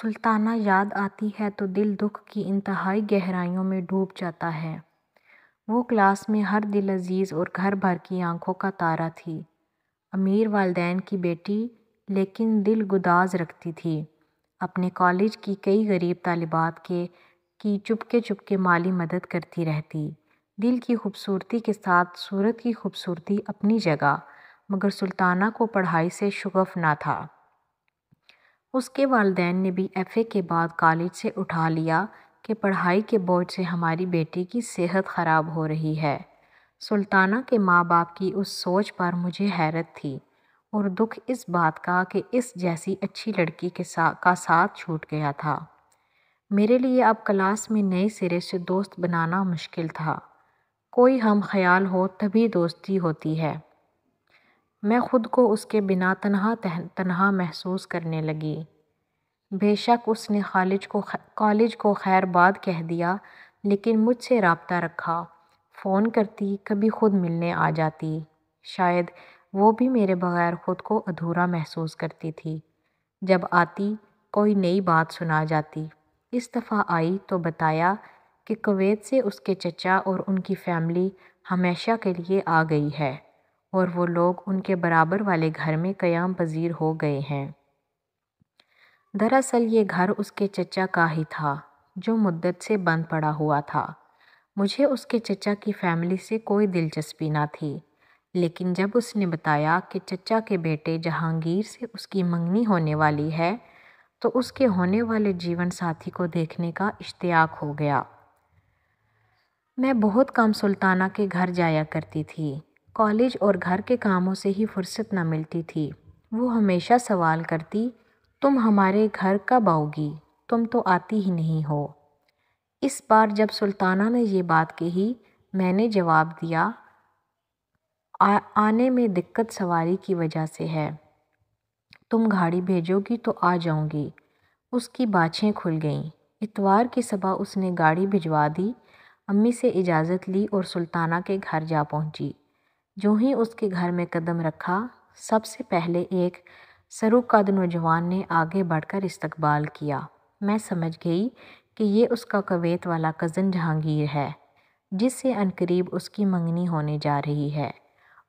سلطانہ یاد آتی ہے تو دل دکھ کی انتہائی گہرائیوں میں ڈوب جاتا ہے۔ وہ کلاس میں ہر دل عزیز اور گھر بھر کی آنکھوں کا تارا تھی۔ امیر والدین کی بیٹی لیکن دل گداز رکھتی تھی۔ اپنے کالج کی کئی غریب طالبات کی چپکے مالی مدد کرتی رہتی۔ دل کی خوبصورتی کے ساتھ صورت کی خوبصورتی اپنی جگہ، مگر سلطانہ کو پڑھائی سے شغف نہ تھا۔ اس کے والدین نے بھی ایف اے کے بعد کالج سے اٹھا لیا کہ پڑھائی کے بوجھ سے ہماری بیٹی کی صحت خراب ہو رہی ہے۔ سلطانہ کے ماں باپ کی اس سوچ پر مجھے حیرت تھی اور دکھ اس بات کا کہ اس جیسی اچھی لڑکی کا ساتھ چھوٹ گیا تھا۔ میرے لیے اب کلاس میں نئے سرے سے دوست بنانا مشکل تھا۔ کوئی ہم خیال ہو تبھی دوستی ہوتی ہے۔ میں خود کو اس کے بنا تنہا محسوس کرنے لگی۔ بے شک اس نے کالج کو خیر باد کہہ دیا، لیکن مجھ سے رابطہ رکھا۔ فون کرتی، کبھی خود ملنے آ جاتی۔ شاید وہ بھی میرے بغیر خود کو ادھورا محسوس کرتی تھی۔ جب آتی، کوئی نئی بات سنا جاتی۔ اس دفعہ آئی تو بتایا کہ کویت سے اس کے چچا اور ان کی فیملی ہمیشہ کے لیے آ گئی ہے اور وہ لوگ ان کے برابر والے گھر میں قیام پذیر ہو گئے ہیں۔ دراصل یہ گھر اس کے چچا کا ہی تھا جو مدت سے بند پڑا ہوا تھا۔ مجھے اس کے چچا کی فیملی سے کوئی دلچسپی نہ تھی، لیکن جب اس نے بتایا کہ چچا کے بیٹے جہانگیر سے اس کی منگنی ہونے والی ہے تو اس کے ہونے والے جیون ساتھی کو دیکھنے کا اشتیاق ہو گیا۔ میں بہت کم سلطانہ کے گھر جایا کرتی تھی۔ کالج اور گھر کے کاموں سے ہی فرصت نہ ملتی تھی۔ وہ ہمیشہ سوال کرتی، تم ہمارے گھر کب آؤ گی؟ تم تو آتی ہی نہیں ہو۔ اس بار جب سلطانہ نے یہ بات کہی، میں نے جواب دیا، آنے میں دقت سواری کی وجہ سے ہے۔ تم گاڑی بھیجو گی تو آ جاؤں گی۔ اس کی باچھیں کھل گئیں۔ اتوار کی صبح اس نے گاڑی بھجوا دی، امی سے اجازت لی اور سلطانہ کے گھر جا پہنچی۔ جو ہی اس کے گھر میں قدم رکھا، سب سے پہلے ایک سروقد نوجوان نے آگے بڑھ کر استقبال کیا۔ میں سمجھ گئی کہ یہ اس کا کویت والا کزن جہانگیر ہے، جس سے عنقریب اس کی منگنی ہونے جا رہی ہے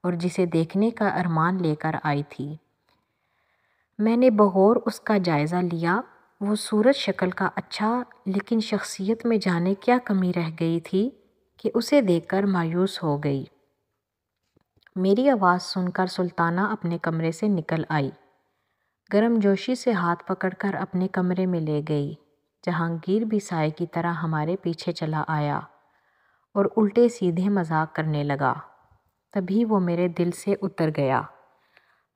اور جسے دیکھنے کا ارمان لے کر آئی تھی۔ میں نے بغور اس کا جائزہ لیا۔ وہ صورت شکل کا اچھا، لیکن شخصیت میں جانے کیا کمی رہ گئی تھی کہ اسے دیکھ کر مایوس ہو گئی۔ میری آواز سن کر سلطانہ اپنے کمرے سے نکل آئی۔ گرم جوشی سے ہاتھ پکڑ کر اپنے کمرے میں لے گئی۔ جہانگیر بھی سائے کی طرح ہمارے پیچھے چلا آیا اور الٹے سیدھے مذاق کرنے لگا۔ تبھی وہ میرے دل سے اتر گیا۔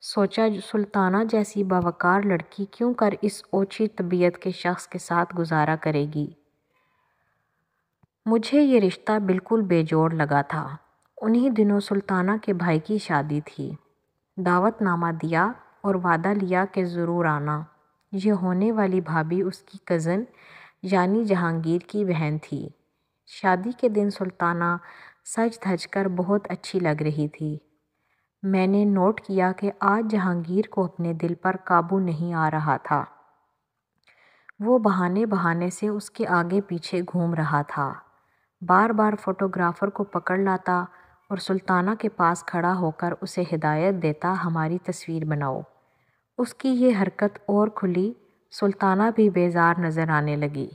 سوچا، سلطانہ جیسی باوقار لڑکی کیوں کر اس اوچھی طبیعت کے شخص کے ساتھ گزارا کرے گی؟ مجھے یہ رشتہ بالکل بے جوڑ لگا تھا۔ انہی دنوں سلطانہ کے بھائی کی شادی تھی۔ دعوت نامہ دیا اور وعدہ لیا کہ ضرور آنا۔ یہ ہونے والی بھابھی اس کی کزن یعنی جہانگیر کی بہن تھی۔ شادی کے دن سلطانہ سج دھج کر بہت اچھی لگ رہی تھی۔ میں نے نوٹ کیا کہ آج جہانگیر کو اپنے دل پر قابو نہیں آ رہا تھا۔ وہ بہانے سے اس کے آگے پیچھے گھوم رہا تھا، بار بار فوٹوگرافر کو پکڑ لاتا اور سلطانہ کے پاس کھڑا ہو کر اسے ہدایت دیتا، ہماری تصویر بناؤ۔ اس کی یہ حرکت اور کھلی، سلطانہ بھی بیزار نظر آنے لگی۔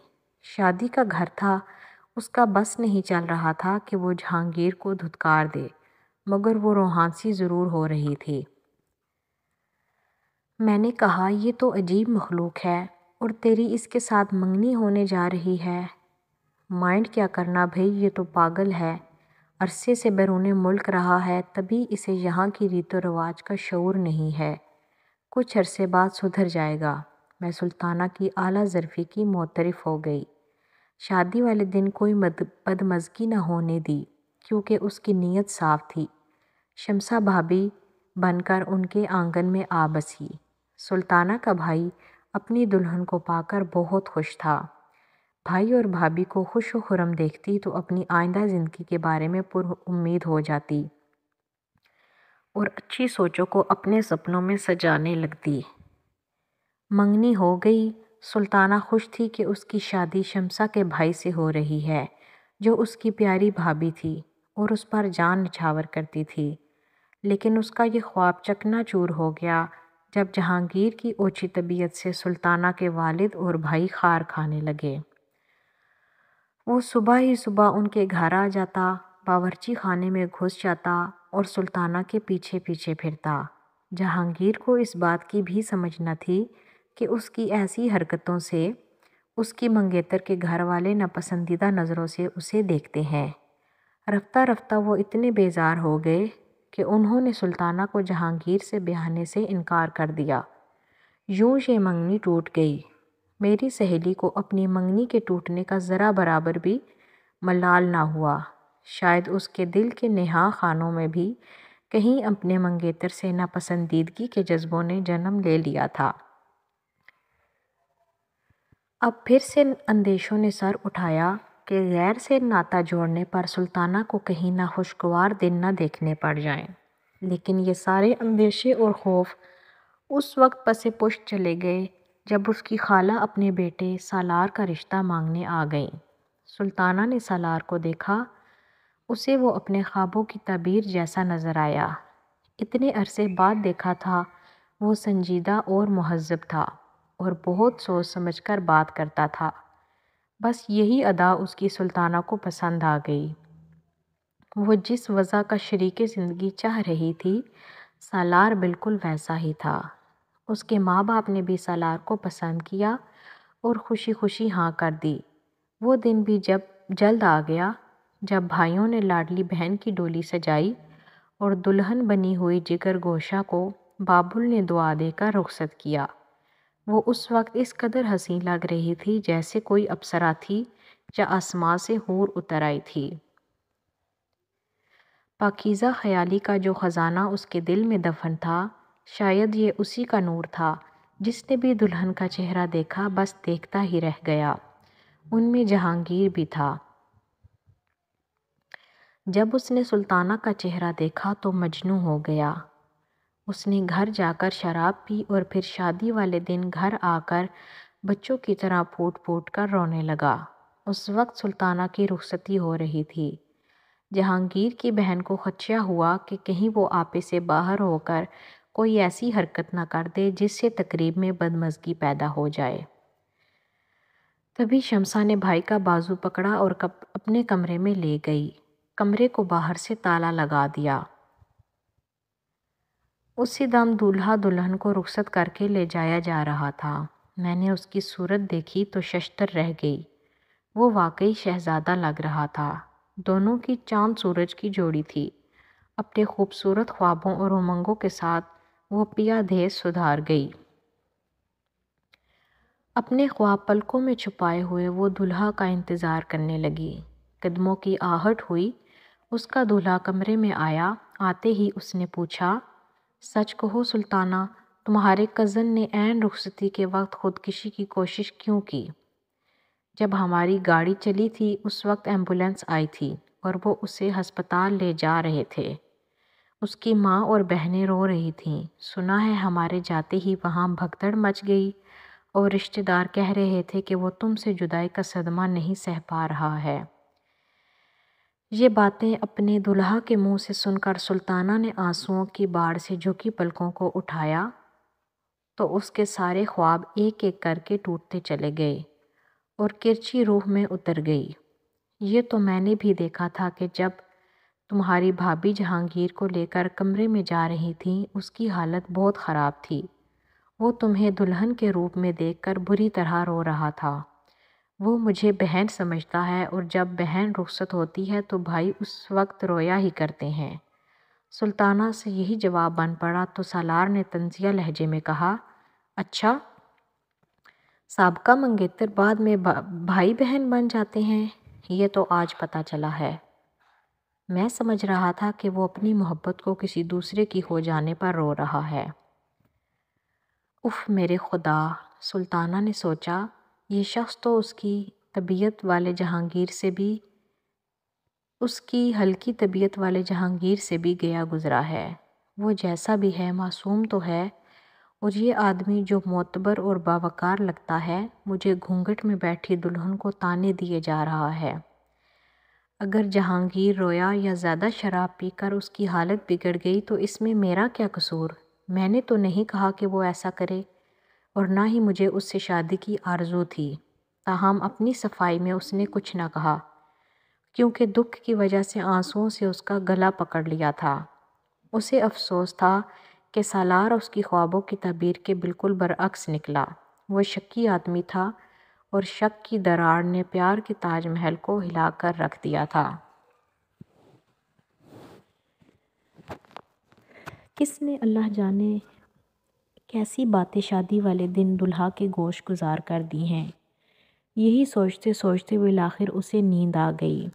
شادی کا گھر تھا، اس کا بس نہیں چل رہا تھا کہ وہ جہانگیر کو دھتکار دے، مگر وہ رومانسی ضرور ہو رہی تھی۔ میں نے کہا، یہ تو عجیب مخلوق ہے اور تیری اس کے ساتھ منگنی ہونے جا رہی ہے۔ مائنڈ کیا کرنا بھئی، یہ تو پاگل ہے۔ عرصے سے بیرون ملک رہا ہے، تبھی اسے یہاں کی ریت و رواج کا شعور نہیں ہے۔ کچھ عرصے بعد سدھر جائے گا۔ میں سلطانہ کی اعلیٰ ظرفی کی معترف ہو گئی۔ شادی والے دن کوئی بدمزگی نہ ہونے دی کیونکہ اس کی نیت صاف تھی۔ شمسہ بھابھی بن کر ان کے آنگن میں آ بسی۔ سلطانہ کا بھائی اپنی دلہن کو پا کر بہت خوش تھا۔ بھائی اور بھابھی کو خوش و خرم دیکھتی تو اپنی آئندہ زندگی کے بارے میں پر امید ہو جاتی اور اچھی سوچوں کو اپنے سپنوں میں سجانے لگتی۔ منگنی ہو گئی۔ سلطانہ خوش تھی کہ اس کی شادی شمسہ کے بھائی سے ہو رہی ہے، جو اس کی پیاری بھابھی تھی اور اس پر جان نچھاور کرتی تھی۔ لیکن اس کا یہ خواب چکنا چور ہو گیا جب جہانگیر کی اوچھی طبیعت سے سلطانہ کے والد اور بھائی خار کھانے لگے۔ وہ صبح ہی صبح ان کے گھر آ جاتا، باورچی خانے میں گھس جاتا اور سلطانہ کے پیچھے پیچھے پھرتا۔ جہانگیر کو اس بات کی بھی سمجھ نہ تھی کہ اس کی ایسی حرکتوں سے اس کی منگیتر کے گھر والے ناپسندیدہ نظروں سے اسے دیکھتے ہیں۔ رفتہ رفتہ وہ اتنے بیزار ہو گئے کہ انہوں نے سلطانہ کو جہانگیر سے بیاہنے سے انکار کر دیا۔ یوں یہ منگنی ٹوٹ گئی۔ میری سہیلی کو اپنی منگنی کے ٹوٹنے کا ذرا برابر بھی ملال نہ ہوا۔ شاید اس کے دل کے نہاں خانوں میں بھی کہیں اپنے منگیتر سے ناپسندیدگی کے جذبوں نے جنم لے لیا تھا۔ اب پھر سے اندیشوں نے سر اٹھایا کہ غیر سے ناتا جوڑنے پر سلطانہ کو کہیں ناخوشگوار دن نہ دیکھنے پڑ جائیں۔ لیکن یہ سارے اندیشے اور خوف اس وقت پس پشت چلے گئے جب اس کی خالہ اپنے بیٹے سالار کا رشتہ مانگنے آ گئیں۔ سلطانہ نے سالار کو دیکھا، اسے وہ اپنے خوابوں کی تعبیر جیسا نظر آیا۔ اتنے عرصے بعد دیکھا تھا، وہ سنجیدہ اور مہذب تھا اور بہت سوچ سمجھ کر بات کرتا تھا۔ بس یہی ادا اس کی سلطانہ کو پسند آ گئی۔ وہ جس وضع کا شریک زندگی چاہ رہی تھی، سالار بالکل ویسا ہی تھا۔ اس کے ماں باپ نے بھی سالار کو پسند کیا اور خوشی خوشی ہاں کر دی۔ وہ دن بھی جلد آ گیا جب بھائیوں نے لاڈلی بہن کی ڈولی سجائی اور دلہن بنی ہوئی جگر گوشہ کو بابل نے دعا دے کر رخصت کیا۔ وہ اس وقت اس قدر حسین لگ رہی تھی جیسے کوئی اپسرا تھی یا آسمان سے حور اتر آئی تھی۔ پاکیزہ خیالی کا جو خزانہ اس کے دل میں دفن تھا، شاید یہ اسی کا نور تھا۔ جس نے بھی دلہن کا چہرہ دیکھا بس دیکھتا ہی رہ گیا۔ ان میں جہانگیر بھی تھا۔ جب اس نے سلطانہ کا چہرہ دیکھا تو مجنوں ہو گیا۔ اس نے گھر جا کر شراب پی اور پھر شادی والے دن گھر آ کر بچوں کی طرح پھوٹ پھوٹ کر رونے لگا۔ اس وقت سلطانہ کی رخصتی ہو رہی تھی۔ جہانگیر کی بہن کو خدشہ ہوا کہ کہیں وہ آپے سے باہر ہو کر کوئی ایسی حرکت نہ کر دے جس سے تقریب میں بدمزگی پیدا ہو جائے۔ تبھی شمسہ نے بھائی کا بازو پکڑا اور اپنے کمرے میں لے گئی۔ کمرے کو باہر سے تالا لگا دیا۔ اسی دم دولہا دلہن کو رخصت کر کے لے جایا جا رہا تھا۔ میں نے اس کی صورت دیکھی تو ششدر رہ گئی۔ وہ واقعی شہزادہ لگ رہا تھا۔ دونوں کی چاند سورج کی جوڑی تھی۔ اپنے خوبصورت خوابوں اور امنگوں کے ساتھ وہ پیا دھیس سدھار گئی۔ اپنے خواب پلکوں میں چھپائے ہوئے وہ دولہا کا انتظار کرنے لگی۔ قدموں کی آہٹ ہوئی۔ اس کا دولہا کمرے میں آیا۔ آتے ہی اس نے پوچھا، سچ کہو سلطانہ، تمہارے کزن نے عین رخصتی کے وقت خودکشی کی کوشش کیوں کی؟ جب ہماری گاڑی چلی تھی اس وقت ایمبولینس آئی تھی اور وہ اسے ہسپتال لے جا رہے تھے۔ اس کی ماں اور بہنیں رو رہی تھیں۔ سنا ہے ہمارے جاتے ہی وہاں بھگدڑ مچ گئی اور رشتہ دار کہہ رہے تھے کہ وہ تم سے جدائی کا صدمہ نہیں سہ پا رہا ہے۔ یہ باتیں اپنے دولہا کے منہ سے سن کر سلطانہ نے آنسوؤں کی باڑھ سے جھکی پلکوں کو اٹھایا تو اس کے سارے خواب ایک ایک کر کے ٹوٹتے چلے گئے اور کرچی روح میں اتر گئی۔ یہ تو میں نے بھی دیکھا تھا کہ جب تمہاری بھابھی جہانگیر کو لے کر کمرے میں جا رہی تھیں اس کی حالت بہت خراب تھی۔ وہ تمہیں دلہن کے روپ میں دیکھ کر بری طرح رو رہا تھا۔ وہ مجھے بہن سمجھتا ہے اور جب بہن رخصت ہوتی ہے تو بھائی اس وقت رویا ہی کرتے ہیں۔ سلطانہ سے یہی جواب بن پڑا تو سالار نے طنزیہ لہجے میں کہا، اچھا، سابقہ منگیتر بعد میں بھائی بہن بن جاتے ہیں؟ یہ تو آج پتہ چلا ہے۔ میں سمجھ رہا تھا کہ وہ اپنی محبت کو کسی دوسرے کی ہو جانے پر رو رہا ہے۔ اف میرے خدا، سلطانہ نے سوچا، یہ شخص تو اس کی طبیعت والے جہانگیر ہلکی طبیعت والے جہانگیر سے بھی گیا گزرا ہے۔ وہ جیسا بھی ہے معصوم تو ہے، اور یہ آدمی جو معتبر اور باوقار لگتا ہے مجھے گھونگھٹ میں بیٹھی دلہن کو طعنے دیے جا رہا ہے۔ اگر جہانگیر رویا یا زیادہ شراب پی کر اس کی حالت بگڑ گئی تو اس میں میرا کیا قصور؟ میں نے تو نہیں کہا کہ وہ ایسا کرے، اور نہ ہی مجھے اس سے شادی کی آرزو تھی۔ تاہم اپنی صفائی میں اس نے کچھ نہ کہا، کیونکہ دکھ کی وجہ سے آنسوؤں سے اس کا گلا پکڑ لیا تھا۔ اسے افسوس تھا کہ سالار اس کی خوابوں کی تعبیر کے بالکل برعکس نکلا۔ وہ شکی آدمی تھا، اور شک کی دراڑ نے پیار کے تاج محل کو ہلا کر رکھ دیا تھا۔ کس نے اللہ جانے کیسی باتیں شادی والے دن دلہا کے گوش گزار کر دی ہیں۔ یہی سوچتے سوچتے بالآخر اسے نیند آ گئی۔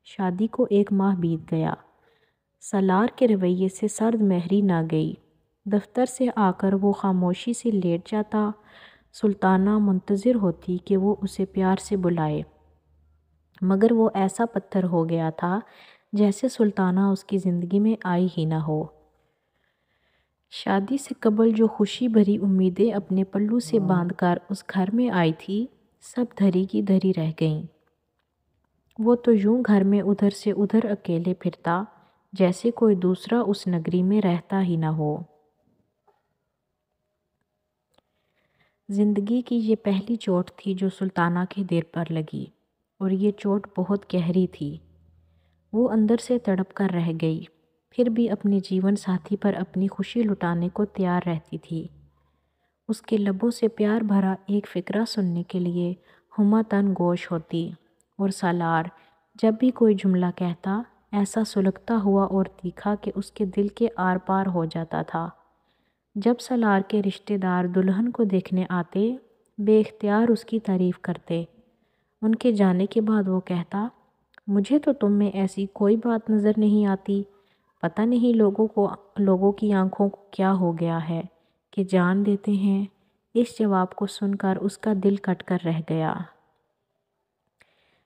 شادی کو 1 ماہ بیت گیا۔ سالار کے رویے سے سرد مہری نہ گئی۔ دفتر سے آ کر وہ خاموشی سے لیٹ جاتا۔ سلطانہ منتظر ہوتی کہ وہ اسے پیار سے بلائے، مگر وہ ایسا پتھر ہو گیا تھا جیسے سلطانہ اس کی زندگی میں آئی ہی نہ ہو۔ شادی سے قبل جو خوشی بھری امیدیں اپنے پلو سے باندھ کر اس گھر میں آئی تھی، سب دھری کی دھری رہ گئیں۔ وہ تو یوں گھر میں ادھر سے ادھر اکیلے پھرتا جیسے کوئی دوسرا اس نگری میں رہتا ہی نہ ہو۔ زندگی کی یہ پہلی چوٹ تھی جو سلطانہ کے دل پر لگی، اور یہ چوٹ بہت گہری تھی۔ وہ اندر سے تڑپ کر رہ گئی، پھر بھی اپنے جیون ساتھی پر اپنی خوشی لٹانے کو تیار رہتی تھی۔ اس کے لبوں سے پیار بھرا ایک فقرہ سننے کے لیے ہما تن گوش ہوتی، اور سالار جب بھی کوئی جملہ کہتا ایسا سلگتا ہوا اور تیکھا کہ اس کے دل کے آر پار ہو جاتا تھا۔ جب سالار کے رشتہ دار دلہن کو دیکھنے آتے، بے اختیار اس کی تعریف کرتے۔ ان کے جانے کے بعد وہ کہتا، مجھے تو تم میں ایسی کوئی بات نظر نہیں آتی، پتہ نہیں لوگوں کی آنکھوں کو کیا ہو گیا ہے کہ جان دیتے ہیں۔ اس جواب کو سن کر اس کا دل کٹ کر رہ گیا۔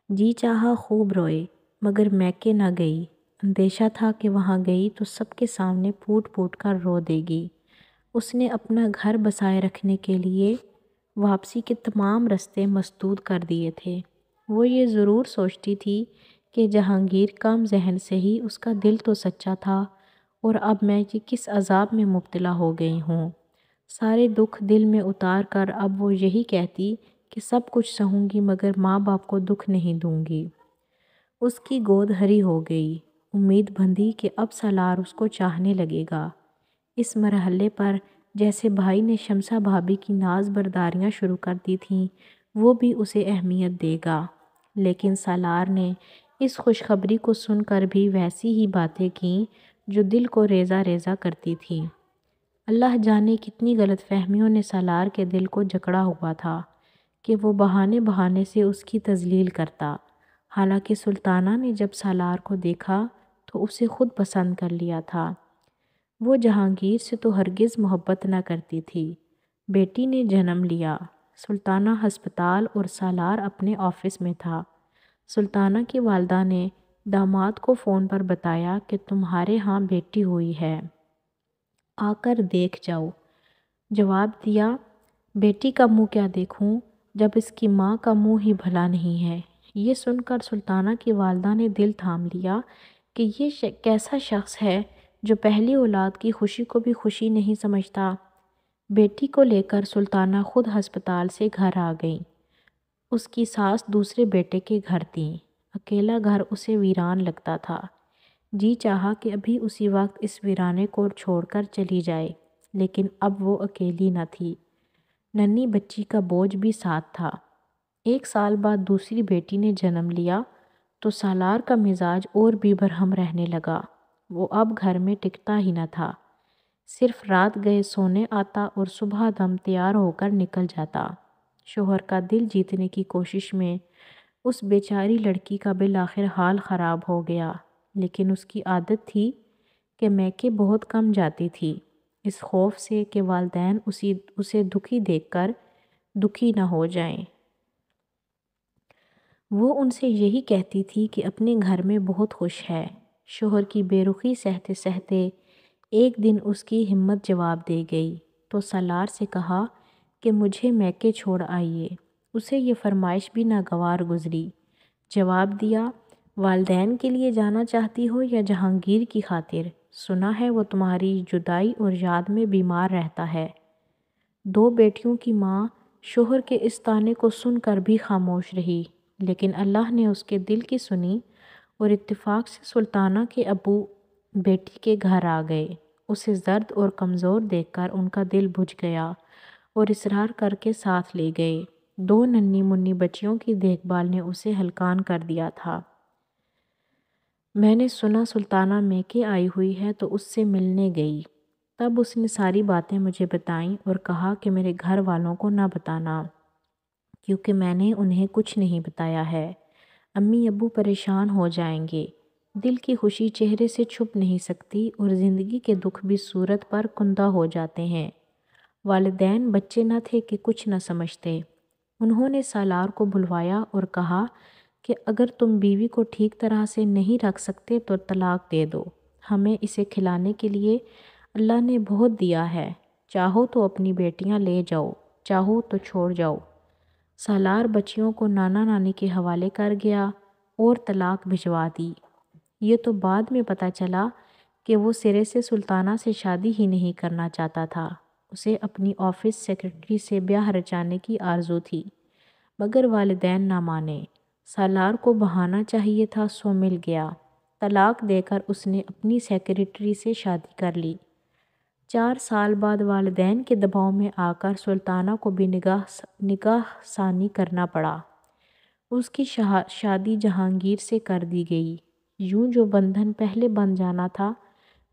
جی چاہا خوب روئے، مگر میکے نہ گئی۔ اندیشہ تھا کہ وہاں گئی تو سب کے سامنے پھوٹ پھوٹ کر رو دے گی۔ اس نے اپنا گھر بسائے رکھنے کے لیے واپسی کے تمام رستے مسدود کر دیے تھے۔ وہ یہ ضرور سوچتی تھی کہ جہانگیر کم ذہن سے ہی اس کا دل تو سچا تھا، اور اب میں یہ کس عذاب میں مبتلا ہو گئی ہوں۔ سارے دکھ دل میں اتار کر اب وہ یہی کہتی کہ سب کچھ سہوں گی مگر ماں باپ کو دکھ نہیں دوں گی۔ اس کی گود ہری ہو گئی۔ امید بندھی کہ اب سالار اس کو چاہنے لگے گا۔ اس مرحلے پر جیسے بھائی نے شمسہ بھابھی کی ناز برداریاں شروع کر دی تھیں، وہ بھی اسے اہمیت دے گا۔ لیکن سالار نے اس خوشخبری کو سن کر بھی ویسی ہی باتیں کیں جو دل کو ریزہ ریزہ کرتی تھیں۔ اللہ جانے کتنی غلط فہمیوں نے سالار کے دل کو جکڑا ہوا تھا کہ وہ بہانے بہانے سے اس کی تذلیل کرتا۔ حالانکہ سلطانہ نے جب سالار کو دیکھا تو اسے خود پسند کر لیا تھا۔ وہ جہانگیر سے تو ہرگز محبت نہ کرتی تھی۔ بیٹی نے جنم لیا۔ سلطانہ ہسپتال اور سالار اپنے آفس میں تھا۔ سلطانہ کی والدہ نے داماد کو فون پر بتایا کہ تمہارے ہاں بیٹی ہوئی ہے، آ کر دیکھ جاؤ۔ جواب دیا، بیٹی کا منہ کیا دیکھوں جب اس کی ماں کا منہ ہی بھلا نہیں ہے۔ یہ سن کر سلطانہ کی والدہ نے دل تھام لیا کہ یہ کیسا شخص ہے جو پہلی اولاد کی خوشی کو بھی خوشی نہیں سمجھتا۔ بیٹی کو لے کر سلطانہ خود ہسپتال سے گھر آ گئیں۔ اس کی ساس دوسرے بیٹے کے گھر تھیں۔ اکیلا گھر اسے ویران لگتا تھا۔ جی چاہا کہ ابھی اسی وقت اس ویرانے کو چھوڑ کر چلی جائے، لیکن اب وہ اکیلی نہ تھی۔ ننھی بچی کا بوجھ بھی ساتھ تھا۔ 1 سال بعد دوسری بیٹی نے جنم لیا تو سالار کا مزاج اور بھی برہم رہنے لگا۔ وہ اب گھر میں ٹکتا ہی نہ تھا، صرف رات گئے سونے آتا اور صبح دم تیار ہو کر نکل جاتا۔ شوہر کا دل جیتنے کی کوشش میں اس بیچاری لڑکی کا بالآخر حال خراب ہو گیا، لیکن اس کی عادت تھی کہ میکے بہت کم جاتی تھی، اس خوف سے کہ والدین اسے دکھی دیکھ کر دکھی نہ ہو جائیں۔ وہ ان سے یہی کہتی تھی کہ اپنے گھر میں بہت خوش ہے۔ شوہر کی بے رخی سہتے سہتے ایک دن اس کی ہمت جواب دے گئی تو سالار سے کہا کہ مجھے میکے چھوڑ آئیے۔ اسے یہ فرمائش بھی ناگوار گزری۔ جواب دیا، والدین کے لیے جانا چاہتی ہو یا جہانگیر کی خاطر؟ سنا ہے وہ تمہاری جدائی اور یاد میں بیمار رہتا ہے۔ دو بیٹیوں کی ماں شوہر کے اس طعنے کو سن کر بھی خاموش رہی، لیکن اللہ نے اس کے دل کی سنی اور اتفاق سے سلطانہ کے ابو بیٹی کے گھر آ گئے۔ اسے زرد اور کمزور دیکھ کر ان کا دل بجھ گیا اور اصرار کر کے ساتھ لے گئے۔ دو ننھی منی بچیوں کی دیکھ بھال نے اسے ہلکان کر دیا تھا۔ میں نے سنا سلطانہ میکے آئی ہوئی ہے تو اس سے ملنے گئی۔ تب اس نے ساری باتیں مجھے بتائیں اور کہا کہ میرے گھر والوں کو نہ بتانا، کیونکہ میں نے انہیں کچھ نہیں بتایا ہے۔ امی ابو پریشان ہو جائیں گے۔ دل کی خوشی چہرے سے چھپ نہیں سکتی اور زندگی کے دکھ بھی صورت پر کندہ ہو جاتے ہیں۔ والدین بچے نہ تھے کہ کچھ نہ سمجھتے۔ انہوں نے سالار کو بلوایا اور کہا کہ اگر تم بیوی کو ٹھیک طرح سے نہیں رکھ سکتے تو طلاق دے دو۔ ہمیں اسے کھلانے کے لیے اللہ نے بہت دیا ہے، چاہو تو اپنی بیٹیاں لے جاؤ، چاہو تو چھوڑ جاؤ۔ سالار بچیوں کو نانا نانی کے حوالے کر گیا اور طلاق بھجوا دی۔ یہ تو بعد میں پتہ چلا کہ وہ سرے سے سلطانہ سے شادی ہی نہیں کرنا چاہتا تھا۔ اسے اپنی آفس سیکرٹری سے بیاہ رچانے کی آرزو تھی، مگر والدین نہ مانے۔ سالار کو بہانہ چاہیے تھا سو مل گیا۔ طلاق دے کر اس نے اپنی سیکرٹری سے شادی کر لی۔ 4 سال بعد والدین کے دباؤ میں آ کر سلطانہ کو بھی نکاح ثانی کرنا پڑا۔ اس کی شادی جہانگیر سے کر دی گئی۔ یوں جو بندھن پہلے بندھ جانا تھا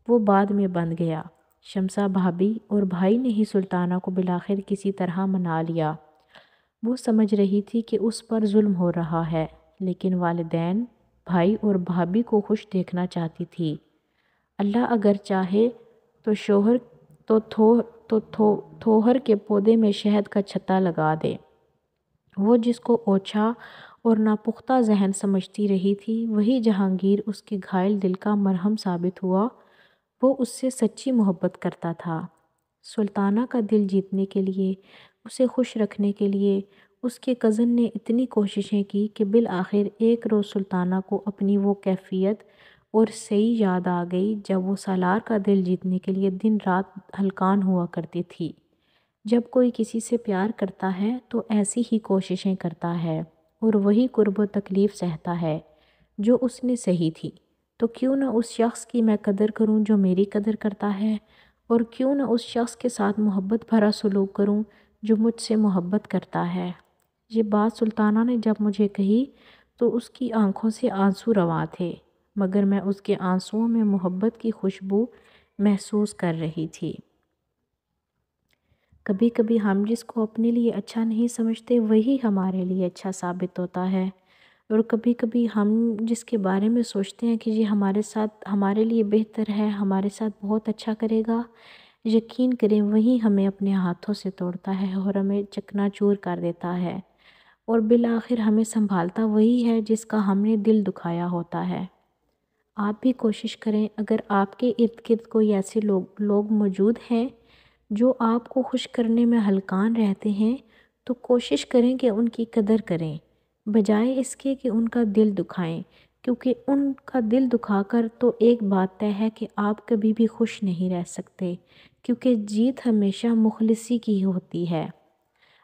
وہ بعد میں بندھ گیا۔ شمسہ بھابی اور بھائی نے ہی سلطانہ کو بالآخر کسی طرح منا لیا۔ وہ سمجھ رہی تھی کہ اس پر ظلم ہو رہا ہے، لیکن والدین بھائی اور بھابی کو خوش دیکھنا چاہتی تھی۔ اللہ اگر چاہے تو شوہر تھوہر کے پودے میں شہد کا چھتا لگا دے۔ وہ جس کو اوچھا اور ناپختہ ذہن سمجھتی رہی تھی، وہی جہانگیر اس کے گھائل دل کا مرہم ثابت ہوا۔ وہ اس سے سچی محبت کرتا تھا۔ سلطانہ کا دل جیتنے کے لیے، اسے خوش رکھنے کے لیے اس کے کزن نے اتنی کوششیں کی کہ بالآخر ایک روز سلطانہ کو اپنی وہ کیفیت اور سعی یاد آ گئی جب وہ سالار کا دل جیتنے کے لیے دن رات ہلکان ہوا کرتی تھی۔ جب کوئی کسی سے پیار کرتا ہے تو ایسی ہی کوششیں کرتا ہے اور وہی قرب و تکلیف سہتا ہے جو اس نے سہی تھی۔ تو کیوں نہ اس شخص کی میں قدر کروں جو میری قدر کرتا ہے، اور کیوں نہ اس شخص کے ساتھ محبت بھرا سلوک کروں جو مجھ سے محبت کرتا ہے۔ یہ بات سلطانہ نے جب مجھے کہی تو اس کی آنکھوں سے آنسو رواں تھے، مگر میں اس کے آنسوؤں میں محبت کی خوشبو محسوس کر رہی تھی۔ کبھی کبھی ہم جس کو اپنے لیے اچھا نہیں سمجھتے وہی ہمارے لیے اچھا ثابت ہوتا ہے، اور کبھی کبھی ہم جس کے بارے میں سوچتے ہیں کہ یہ ہمارے لیے بہتر ہے، ہمارے ساتھ بہت اچھا کرے گا، یقین کریں وہی ہمیں اپنے ہاتھوں سے توڑتا ہے اور ہمیں چکنا چور کر دیتا ہے، اور بالآخر ہمیں سنبھالتا وہی ہے جس کا ہم نے دل دکھایا ہوتا ہے۔ آپ بھی کوشش کریں، اگر آپ کے ارد گرد کوئی ایسے لوگ موجود ہیں جو آپ کو خوش کرنے میں ہلکان رہتے ہیں، تو کوشش کریں کہ ان کی قدر کریں، بجائے اس کے کہ ان کا دل دکھائیں، کیونکہ ان کا دل دکھا کر تو ایک بات طے ہے کہ آپ کبھی بھی خوش نہیں رہ سکتے، کیونکہ جیت ہمیشہ مخلصی کی ہوتی ہے۔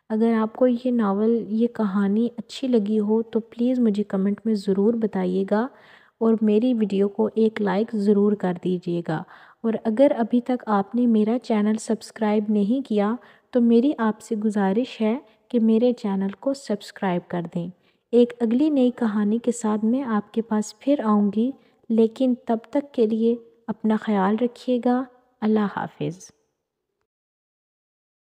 اگر آپ کو یہ ناول، یہ کہانی اچھی لگی ہو تو پلیز مجھے کمنٹ میں ضرور بتائیے گا، اور میری ویڈیو کو ایک لائک ضرور کر دیجیے گا۔ اور اگر ابھی تک آپ نے میرا چینل سبسکرائب نہیں کیا تو میری آپ سے گزارش ہے کہ میرے چینل کو سبسکرائب کر دیں۔ ایک اگلی نئی کہانی کے ساتھ میں آپ کے پاس پھر آؤں گی، لیکن تب تک کے لیے اپنا خیال رکھیے گا۔ اللہ حافظ۔